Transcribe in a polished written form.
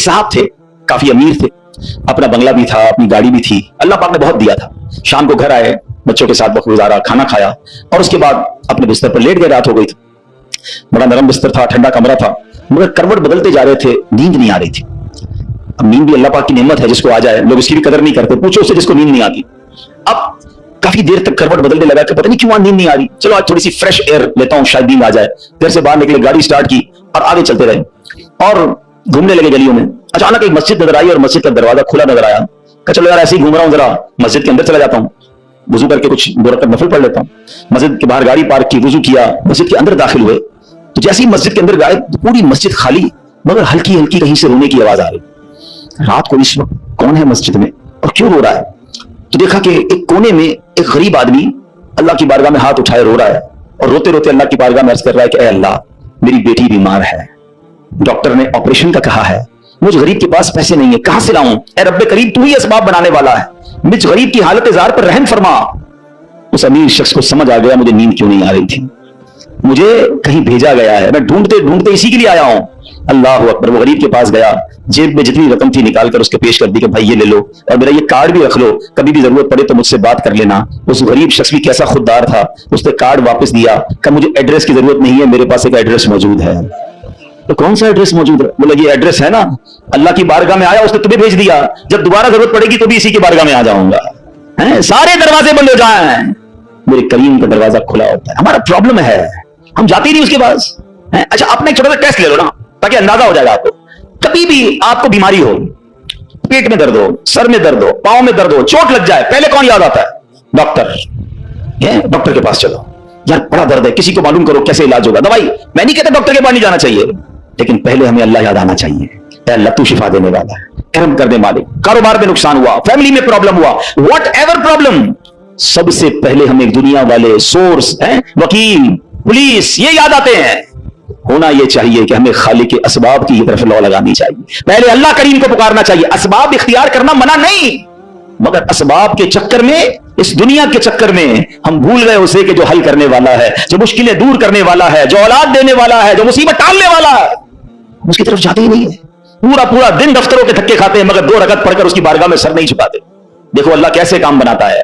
साहब थे, काफी अमीर थे, अपना बंगला भी था, अपनी गाड़ी भी थी, अल्लाह पाक ने बहुत दिया था। शाम को घर आए, बच्चों के साथ वक्त गुजारा, खाना खाया और उसके बाद अपने बिस्तर पर लेट गए। रात हो गई थी, बड़ा नरम बिस्तर था, ठंडा कमरा था, मगर करवट बदलते जा रहे थे, नींद नहीं आ रही थी। अब नींद भी अल्लाह पाक की नेमत है, जिसको आ जाए लोग इसकी भी कदर नहीं करते, पूछो उससे जिसको नींद नहीं आती। अब काफी देर तक करवट बदलने लगा कि पता नहीं क्यों नींद नहीं आ रही, चलो आज थोड़ी सी फ्रेश एयर लेता हूं, शायद नींद आ जाए। घर से बाहर निकले, गाड़ी स्टार्ट की और आगे चलते रहे और घूमने लगे गलियों में। अचानक एक मस्जिद नजर आई और मस्जिद का दरवाजा खुला नजर आया। कहा चलो यार ऐसे ही घूम रहा हूं, जरा मस्जिद के अंदर चला जाता हूं, वजू करके कुछ 2 रकात नफल पढ़ लेता हूं। मस्जिद के बाहर गाड़ी पार्क की, वजू किया, मस्जिद के अंदर दाखिल हुए तो जैसे ही मस्जिद के अंदर गए तो पूरी मस्जिद खाली, मगर हल्की हल्की कहीं से रोने की आवाज आ रही। रात को इस वक्त कौन है मस्जिद में और क्यों रो रहा है? तो देखा कि एक कोने में एक गरीब आदमी अल्लाह की बारगाह में हाथ उठाए रो रहा है और रोते रोते अल्लाह की बारगाह में अर्ज कर रहा है कि ऐ अल्लाह, मेरी बेटी बीमार है, डॉक्टर ने ऑपरेशन का कहा है, मुझ गरीब के पास पैसे नहीं है, कहां से लाऊं? ऐ रब्बे करीम, तू ही असबाब बनाने वाला है, मुझ गरीब की हालत जार पर रहम फरमा। उस अमीर शख्स को समझ आ गया मुझे नींद क्यों नहीं आ रही थी, मुझे कहीं भेजा गया है, मैं ढूंढते ढूंढते इसी के लिए आया हूं। अल्लाह अकबर। वो गरीब के पास गया, जेब में जितनी रकम थी निकाल कर उसके पेश कर दी कि भाई ये ले लो और मेरा ये कार्ड भी रख लो, कभी भी जरूरत पड़े तो मुझसे बात कर लेना। उस गरीब शख्स भी कैसा खुददार था, उसने कार्ड वापस दिया, कहा मुझे एड्रेस की जरूरत नहीं है, मेरे पास एक एड्रेस मौजूद है। तो कौन सा एड्रेस मौजूद है? बोला ये एड्रेस है ना, अल्लाह की बारगाह में आया, उसने तुम्हें भेज दिया, जब दोबारा जरूरत पड़ेगी तो भी इसी की बारगाह में आ जाऊंगा। सारे दरवाजे बंद हो जाए, मेरे करीम का दरवाजा खुला होता है। हमारा प्रॉब्लम है हम जाते ही नहीं उसके पास। अच्छा, अपना एक छोटा सा टेस्ट ले लो ना, ताकि अंदाजा हो जाएगा आपको। कभी भी आपको बीमारी हो, पेट में दर्द हो, सर में दर्द हो, पांव में दर्द हो, चोट लग जाए, पहले कौन याद आता है? डॉक्टर। डॉक्टर के पास चलो, यार बड़ा दर्द है, किसी को मालूम करो कैसे इलाज होगा, दवाई। मैं नहीं कहता डॉक्टर के पास नहीं जाना चाहिए, लेकिन पहले हमें अल्लाह याद आना चाहिए। अल्लाह तू शिफा देने वाला है, करम कर दे मालिक। कारोबार में नुकसान हुआ, फैमिली में प्रॉब्लम हुआ, वॉट एवर प्रॉब्लम, सबसे पहले हमें दुनिया वाले सोर्स हैं, वकील, पुलिस, ये याद आते हैं। होना यह चाहिए कि हमें खालिक के असबाब की तरफ लौ लगानी चाहिए, पहले अल्लाह करीम को पुकारना चाहिए। असबाब इख्तियार करना मना नहीं, मगर असबाब के चक्कर में, इस दुनिया के चक्कर में हम भूल गए उसे कि जो हल करने वाला है, जो मुश्किलें दूर करने वाला है, जो औलाद देने वाला है, जो मुसीबत टालने वाला है, उसकी तरफ जाते ही नहीं है। पूरा पूरा दिन दफ्तरों के धक्के खाते हैं, मगर 2 रकात पढ़कर उसकी बारगाह में सर नहीं झुकाते। देखो अल्लाह कैसे काम बनाता है।